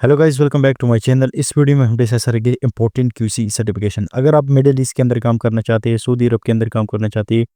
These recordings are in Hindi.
Hello guys, welcome back to my channel. इस वीडियो में हम डिस्कस करेंगे इंपॉर्टेंट क्यूसी सर्टिफिकेशन। अगर आप मिडिल ईस्ट के अंदर काम करना चाहते हैं, सऊदी अरब के अंदर काम करना चाहते हैं,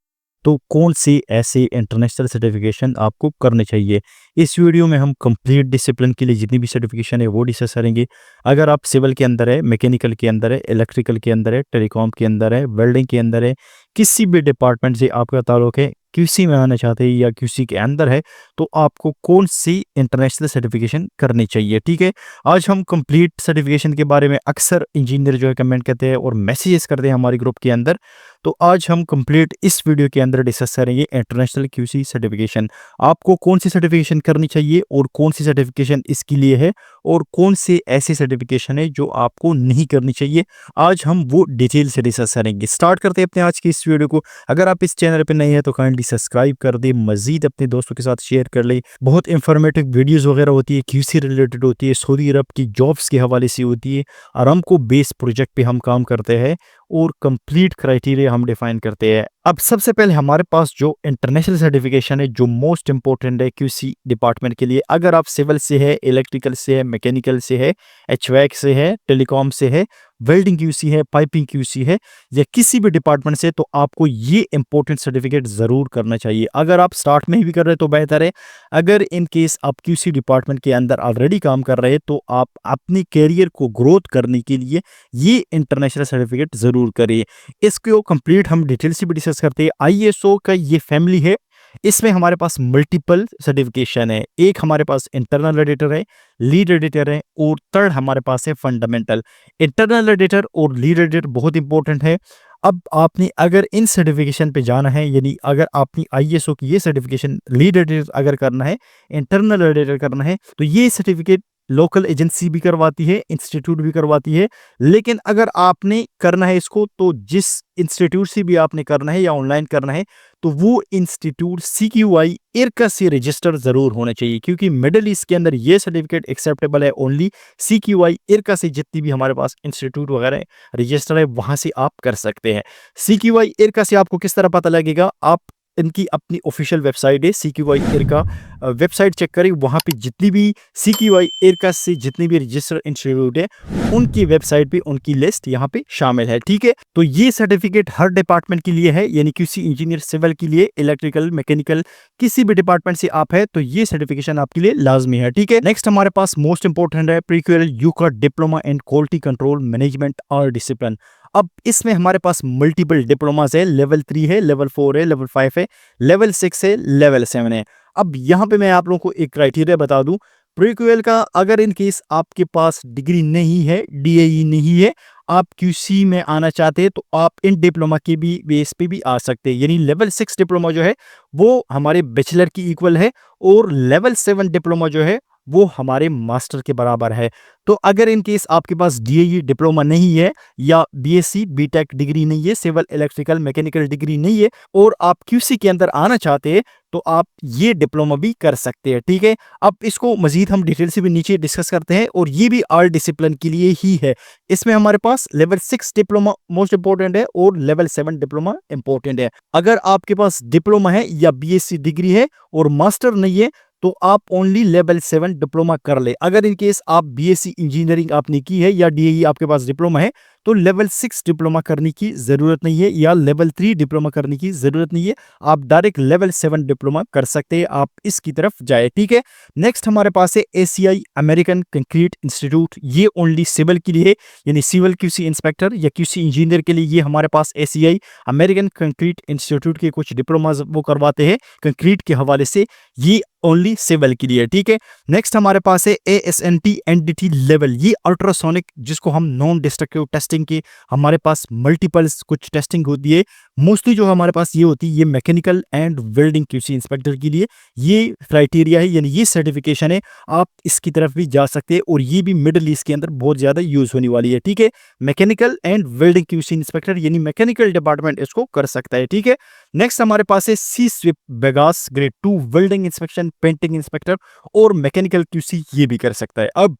तो कौन से ऐसे इंटरनेशनल सर्टिफिकेशन आपको करने चाहिए। इस वीडियो में हम कंप्लीट डिसिप्लिन के लिए जितनी भी सर्टिफिकेशन है वो डिस्कस करेंगे। अगर आप सिविल के अंदर है, मैकेनिकल के अंदर है, इलेक्ट्रिकल के अंदर है, टेलीकॉम के अंदर है, वेल्डिंग के अंदर है, किसी भी डिपार्टमेंट से आपका ताल्लुक है, क्यूसी में आना चाहते हैं या क्यूसी के अंदर है, तो आपको कौन सी इंटरनेशनल सर्टिफिकेशन करनी चाहिए। ठीक है, आज हम कंप्लीट सर्टिफिकेशन के बारे में अक्सर इंजीनियर जो है कमेंट करते हैं और मैसेजेस करते हैं हमारे ग्रुप के अंदर। तो आज हम कंप्लीट इस वीडियो के अंदर डिस्कस करेंगे इंटरनेशनल क्यूसी सर्टिफिकेशन। आपको कौन सी सर्टिफिकेशन करनी चाहिए और कौन सी सर्टिफिकेशन इसके लिए है और कौन से ऐसे सर्टिफिकेशन है जो आपको नहीं करनी चाहिए। आज हम वो डिटेल से डिस्कस करेंगे। स्टार्ट करते हैं अपने आज की इस वीडियो को। अगर आप इस चैनल पर नए हैं तो काइंडली सब्सक्राइब कर दे, मजीद अपने दोस्तों के साथ शेयर कर ले। बहुत इंफॉर्मेटिव वीडियोस वगैरह होती है, क्यूसी रिलेटेड होती है, सऊदी अरब की जॉब्स के हवाले से होती है। आरामको बेस प्रोजेक्ट पे हम काम करते हैं और कंप्लीट क्राइटेरिया हम डिफाइन करते हैं। अब सबसे पहले हमारे पास जो इंटरनेशनल सर्टिफिकेशन है जो मोस्ट इंपॉर्टेंट है क्यूसी डिपार्टमेंट के लिए, अगर आप सिविल से है, इलेक्ट्रिकल से है, मैकेनिकल से है, एचवैक से है, टेलीकॉम से है, वेल्डिंग क्यूसी है, पाइपिंग क्यूसी है, या किसी भी डिपार्टमेंट से, तो आपको ये इंपॉर्टेंट सर्टिफिकेट जरूर करना चाहिए। अगर आप स्टार्ट में ही भी कर रहे हैं तो बेहतर है। अगर इन केस आप क्यूसी डिपार्टमेंट के अंदर ऑलरेडी काम कर रहे हैं तो आप अपनी कैरियर को ग्रोथ करने के लिए ये इंटरनेशनल सर्टिफिकेट जरूर करिए। इसको कंप्लीट हम डिटेल से भी डिस्कस करते हैं। आईएसओ का ये फैमिली है, इसमें हमारे पास मल्टीपल सर्टिफिकेशन है। एक हमारे पास इंटरनल एडिटर है, लीड एडिटर है, और थर्ड हमारे पास है फंडामेंटल। इंटरनल एडिटर और लीड एडिटर बहुत इंपॉर्टेंट है। अब आपने अगर इन सर्टिफिकेशन पे जाना है, यानी अगर आपने आईएसओ की ये सर्टिफिकेशन लीड एडिटर अगर करना है, इंटरनल एडिटर करना है, तो ये सर्टिफिकेट लोकल एजेंसी भी करवाती है, इंस्टीट्यूट भी करवाती है। लेकिन अगर आपने करना है इसको, तो जिस इंस्टीट्यूट से भी आपने करना है या ऑनलाइन करना है, तो वो इंस्टीट्यूट CQI इरका से रजिस्टर जरूर होना चाहिए, क्योंकि मिडिल ईस्ट के अंदर ये सर्टिफिकेट एक्सेप्टेबल है ओनली CQI इरका से। जितनी भी हमारे पास इंस्टीट्यूट वगैरह रजिस्टर है वहां से आप कर सकते हैं। CQI इरका से आपको किस तरह पता लगेगा, आप इनकी अपनी ऑफिशियल वेबसाइट है CQI इरका, वेबसाइट चेक करें। वहां पे जितनी भी CQI इरका से जितनी भी रजिस्टर्ड इंस्टीट्यूट है उनकी वेबसाइट पे उनकी लिस्ट यहाँ पे शामिल है। ठीक है, तो ये सर्टिफिकेट हर डिपार्टमेंट के लिए है, यानी क्यूसी इंजीनियर सिविल के लिए, इलेक्ट्रिकल, मैकेनिकल, किसी भी डिपार्टमेंट से आप है तो ये सर्टिफिकेशन आपके लिए लाजमी है। ठीक है, नेक्स्ट हमारे पास मोस्ट इंपोर्टेंट है प्रीक्यूएल यूका diploma in quality control management और डिसिप्लिन। अब इसमें हमारे पास मल्टीपल डिप्लोमास है, लेवल 3 है, लेवल 4 है, लेवल 5 है, लेवल 6 है, लेवल 7 है। अब यहाँ पे मैं आप लोगों को एक क्राइटेरिया बता दूं, प्रीक्यूएल का अगर इन केस आपके पास डिग्री नहीं है, DAE नहीं है, आप क्यूसी में आना चाहते हैं, तो आप इन डिप्लोमा के भी बेस पे भी आ सकते हैं। यानी लेवल 6 डिप्लोमा जो है वो हमारे बैचलर की इक्वल है, और लेवल 7 डिप्लोमा जो है वो हमारे मास्टर के बराबर है। तो अगर इन केस आपके पास DAE डिप्लोमा नहीं है, या BSc BTech डिग्री नहीं है, सिविल इलेक्ट्रिकल मैकेनिकल डिग्री नहीं है, और आप क्यूसी के अंदर आना चाहते हैं, तो आप ये डिप्लोमा भी कर सकते हैं। ठीक है, अब इसको मजीद हम डिटेल से भी नीचे डिस्कस करते हैं, और ये भी ऑल डिसिप्लिन के लिए ही है। इसमें हमारे पास लेवल 6 डिप्लोमा मोस्ट इंपोर्टेंट है और लेवल 7 डिप्लोमा इंपोर्टेंट है। अगर आपके पास डिप्लोमा है या BSc डिग्री है और मास्टर नहीं है, तो आप ओनली लेवल 7 डिप्लोमा कर ले। अगर इन केस आप BSc इंजीनियरिंग आपने की है या DAE आपके पास डिप्लोमा है, तो लेवल 6 डिप्लोमा करने की जरूरत नहीं है, या लेवल 3 डिप्लोमा करने की जरूरत नहीं है। आप डायरेक्ट लेवल 7 डिप्लोमा कर सकते हैं, आप इसकी तरफ जाए। ठीक है, नेक्स्ट हमारे पास है ACI अमेरिकन कंक्रीट इंस्टीट्यूट। ये ओनली सिविल के लिए, यानी सिविल QC इंस्पेक्टर या QC इंजीनियर के लिए ये हमारे पास ACI अमेरिकन कंक्रीट इंस्टीट्यूट के कुछ डिप्लोमा वो करवाते हैं कंक्रीट के हवाले से, ये ओनली सिविल के लिए। ठीक है, नेक्स्ट हमारे पास है ASNT NDT लेवल, ये अल्ट्रासोनिक, जिसको हम नॉन डिस्ट्रक्टिव टेस्टिंग की हमारे पास मल्टीपल्स कुछ टेस्टिंग होती है। मोस्टली जो हमारे पास ये होती है ये mechanical and welding QC inspector के लिए ये क्राइटेरिया है, यानी ये सर्टिफिकेशन है। आप इसकी तरफ भी जा सकते हैं, और ये भी मिडिल ईस्ट के अंदर बहुत ज्यादा यूज होने वाली है। ठीक है, mechanical and welding QC inspector, यानी मैकेनिकल डिपार्टमेंट इसको कर सकता है। ठीक है, नेक्स्ट हमारे पास है C-SWIP Begas grade 2 welding inspection, painting inspector और मैकेनिकल QC ये भी कर सकता है। अब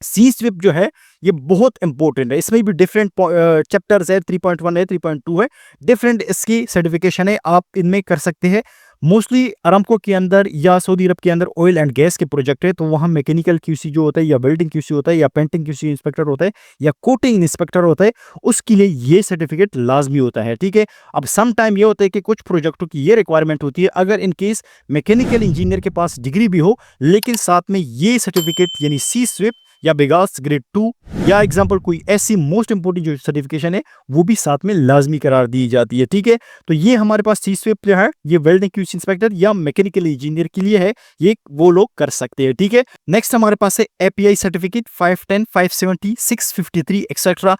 C-SWIP जो है ये बहुत इंपॉर्टेंट है, इसमें भी डिफरेंट चैप्टर्स है, 3.1 है, 3.2 है, डिफरेंट इसकी सर्टिफिकेशन है, आप इनमें कर सकते हैं। मोस्टली अरामको के अंदर या सऊदी अरब के अंदर ऑयल एंड गैस के प्रोजेक्ट है, तो वहाँ मैकेनिकल क्यूसी जो होता है, या वेल्डिंग क्यूसी होता है, या पेंटिंग क्यूसी इंस्पेक्टर होता है, या कोटिंग इंस्पेक्टर होता है, उसके लिए ये सर्टिफिकेट लाजमी होता है। ठीक है, अब सम टाइम ये होता है कि कुछ प्रोजेक्टों की ये रिक्वायरमेंट होती है, अगर इन केस मैकेनिकल इंजीनियर के पास डिग्री भी हो, लेकिन साथ में ये सर्टिफिकेट यानी सी स्विप या बिगास ग्रेड 2 या एग्जाम्पल कोई ऐसी मोस्ट इंपोर्टेंट जो सर्टिफिकेशन है, वो भी साथ में लाजमी करार दी जाती है। ठीक है, तो ये हमारे पास सी स्विप जो है, ये वेल्डिंग क्यूसी इंस्पेक्टर या मैकेनिकल इंजीनियर के लिए है, ये वो लोग कर सकते हैं। ठीक है, नेक्स्ट हमारे पास है API certificate 510, 570, 653 etcetera,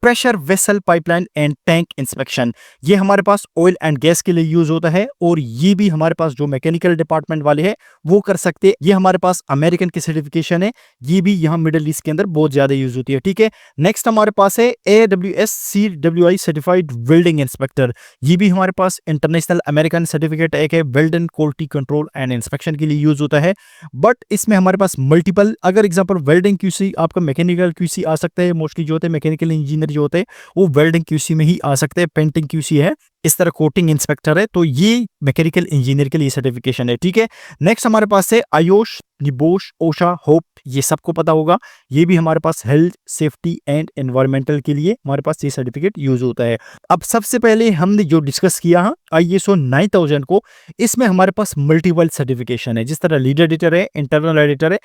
pressure vessel pipeline and tank inspection. ये हमारे पास ऑयल एंड गैस के लिए यूज होता है, और ये भी हमारे पास जो मैकेनिकल डिपार्टमेंट वाले हैं वो कर सकते हैं। ये हमारे पास अमेरिकन की सर्टिफिकेशन है, ये भी यहाँ मिडिल ईस्ट के अंदर बहुत ज्यादा यूज होती है। ठीक है, नेक्स्ट हमारे पास है AWS CWI certified welding inspector. ये भी हमारे पास इंटरनेशनल अमेरिकन सर्टिफिकेट एक है, welding quality control and inspection के लिए यूज होता है। बट इसमें हमारे पास मल्टीपल, अगर एग्जाम्पल वेल्डिंग क्यूसी आपका मैकेनिकल क्यूसी आ सकता है, मोस्टली जो होते हैं मैकेनिकल इंजीनियर जो होते हैं वो वेल्डिंग क्यूसी में ही आ सकते हैं, पेंटिंग क्यूसी है, इस तरह कोटिंग इंस्पेक्टर है, तो ये मैकेनिकल इंजीनियर के लिए सर्टिफिकेशन है। ठीक है, नेक्स्ट हमारे पास है आयोश, निबोश, ओशा, होप, ये सबको पता होगा, ये भी हमारे पास हेल्थ सेफ्टी एंड एनवायरमेंटल के लिए हमारे पास ये सर्टिफिकेट यूज होता है। अब सबसे पहले हमने जो डिस्कस किया ISO 9000 को, इसमें हमारे पास मल्टीपल सर्टिफिकेशन है, जिस तरह लीड एडिटर है, इंटरनल एडिटर है,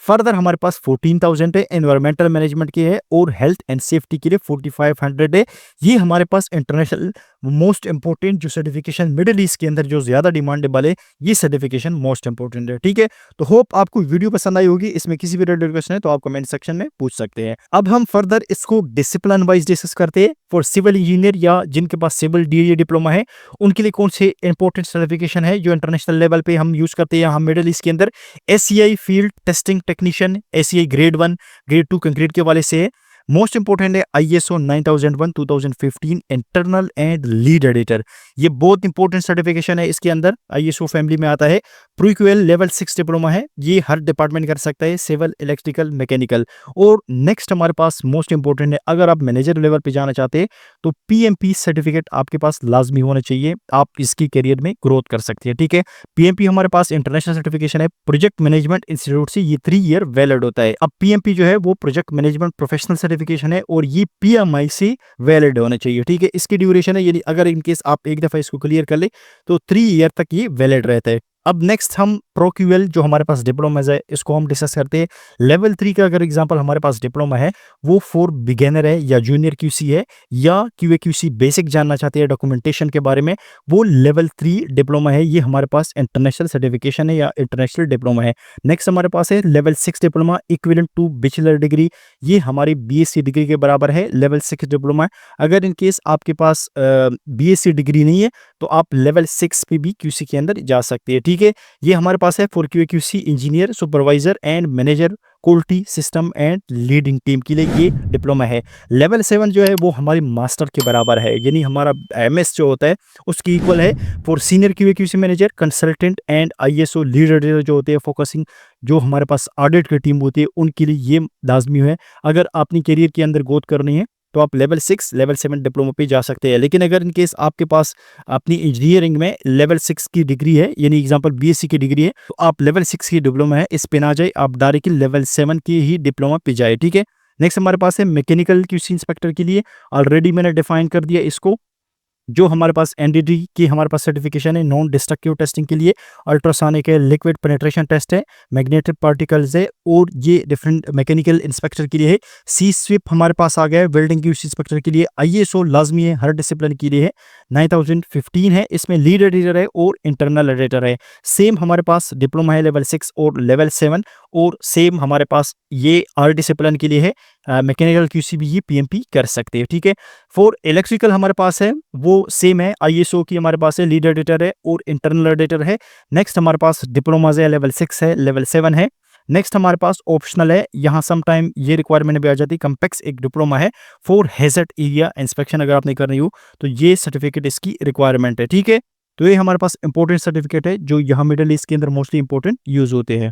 फर्दर हमारे पास 14,000 है, एनवायरमेंटल मैनेजमेंट की है, और हेल्थ एंड सेफ्टी के लिए 4500 है। ये हमारे पास इंटरनेशनल मोस्ट इंपोर्टेंट जो सर्टिफिकेशन मिडिल ईस्ट के अंदर जो ज्यादा डिमांडेबल है, ये सर्टिफिकेशन मोस्ट इंपोर्टेंट है। ठीक है, तो होप आपको वीडियो पसंद आई होगी, इसमें किसी भी रिलेटेड क्वेश्चन है तो आप कमेंट सेक्शन में पूछ सकते हैं। अब हम फर्दर इसको डिसिप्लिन वाइज डिस्कस करते हैं। फॉर सिविल इंजीनियर या जिनके पास सिविल DE डिप्लोमा है, उनके लिए कौन से इंपॉर्टेंट सर्टिफिकेशन है जो इंटरनेशनल लेवल पे हम यूज करते हैं हम मिडिल ईस्ट के अंदर। ACI field testing technician, ACI grade 1, grade 2 concrete के वाले से है। मोस्ट इंपोर्टेंट है ISO 9001 2015 internal and lead editor, ये बहुत इंपॉर्टेंट सर्टिफिकेशन है। इसके अंदर ISO फैमिली में आता है। प्रीक्यूएल लेवल 6 डिप्लोमा है, ये हर डिपार्टमेंट कर सकता है, सिविल, इलेक्ट्रिकल, मैकेनिकल। और नेक्स्ट हमारे पास मोस्ट इंपोर्टेंट है, अगर आप मैनेजर लेवल पे जाना चाहते हैं तो PMP सर्टिफिकेट आपके पास लाजमी होना चाहिए, आप इसकी करियर में ग्रोथ कर सकते हैं। ठीक है, PMP हमारे पास इंटरनेशनल सर्टिफिकेशन है, प्रोजेक्ट मैनेजमेंट इंस्टीट्यूट से, ये 3 ईयर वैलिड होता है। अब PMP जो है वो प्रोजेक्ट मैनेजमेंट प्रोफेशनल सर्टिफिकेशन है, और ये PMI से वैलिड होना चाहिए। ठीक है, इसकी ड्यूरेशन है, यानी अगर इनकेस आप एक दफा इसको क्लियर कर ले तो 3 ईयर तक ये वैलिड रहता है। अब नेक्स्ट हम प्रोक्यूएल जो हमारे पास डिप्लोमाज है, इसको हम डिस्कस करते हैं। लेवल 3 का अगर एग्जांपल हमारे पास डिप्लोमा है, वो फॉर बिगिनर है या जूनियर QC है, या QA/QC बेसिक जानना चाहते हैं डॉक्यूमेंटेशन के बारे में, वो लेवल 3 डिप्लोमा है। ये हमारे पास इंटरनेशनल सर्टिफिकेशन है या इंटरनेशनल डिप्लोमा है। नेक्स्ट हमारे पास है level 6 diploma equivalent to bachelor degree, ये हमारी BSc डिग्री के बराबर है, लेवल 6 डिप्लोमा। अगर इन केस आपके पास BSc डिग्री नहीं है तो आप लेवल 6 पे भी QC के अंदर जा सकते हैं। ठीक है, ये हमारे पास है for QA/QC engineer, supervisor and manager, quality system and leading team के लिए ये डिप्लोमा है। लेवल 7 जो है वो हमारी मास्टर के बराबर है, यानी हमारा MS जो होता है उसकी इक्वल है for senior QA/QC manager, consultant and ISO lead editor जो होते हैं, फोकसिंग जो हमारे पास ऑडिट की टीम होती है उनके लिए ये लाजमी है। अगर अपनी करियर के अंदर ग्रोथ करनी है तो आप लेवल 6, लेवल 7 डिप्लोमा पे जा सकते हैं। लेकिन अगर इन केस आपके पास अपनी इंजीनियरिंग में लेवल 6 की डिग्री है, यानी एग्जांपल BSc की डिग्री है, तो आप लेवल 6 की डिप्लोमा है, इस पे ना जाए, आप डायरेक्टली लेवल 7 की ही डिप्लोमा पे जाए। ठीक है, नेक्स्ट हमारे पास है मैकेनिकल QC इंस्पेक्टर के लिए, ऑलरेडी मैंने डिफाइन कर दिया इसको। जो हमारे पास NDT की हमारे पास सर्टिफिकेशन है नॉन डिस्ट्रक्टिव टेस्टिंग के लिए, अल्ट्रासोनिक है, लिक्विड पेनिट्रेशन टेस्ट है, मैग्नेटिक पार्टिकल्स है, और ये डिफरेंट मैकेनिकल इंस्पेक्टर के लिए है। सी स्विप हमारे पास आ गया है, वेल्डिंग QC इंस्पेक्टर के लिए। ISO लाजमी है, हर डिसिप्लिन के लिए है, 9015 है, इसमें लीड एडिटर है और इंटरनल एडिटर है। सेम हमारे पास डिप्लोमा है लेवल 6 और लेवल 7, और सेम हमारे पास ये हर डिसिप्लिन के लिए है। मैकेनिकल QC भी ये PMP कर सकते हैं। ठीक है, फॉर इलेक्ट्रिकल हमारे पास है वो सेम है, ISO की हमारे पास है, लीड एडिटर है और इंटरनल एडिटर है। नेक्स्ट हमारे पास डिप्लोमाज है, लेवल 6 है, लेवल 7 है। नेक्स्ट हमारे पास ऑप्शनल है, यहाँ सम टाइम ये रिक्वायरमेंट भी आ जाती है, कम्पेक्स एक डिप्लोमा है फॉर हैजर्ड एरिया इंस्पेक्शन, अगर आप नहीं कर रही हो तो ये सर्टिफिकेट इसकी रिक्वायरमेंट है। ठीक है, तो ये हमारे पास इंपॉर्टेंट सर्टिफिकेट है जो यहाँ मिडिल ईस्ट के अंदर मोस्टली इंपॉर्टेंट यूज होते हैं।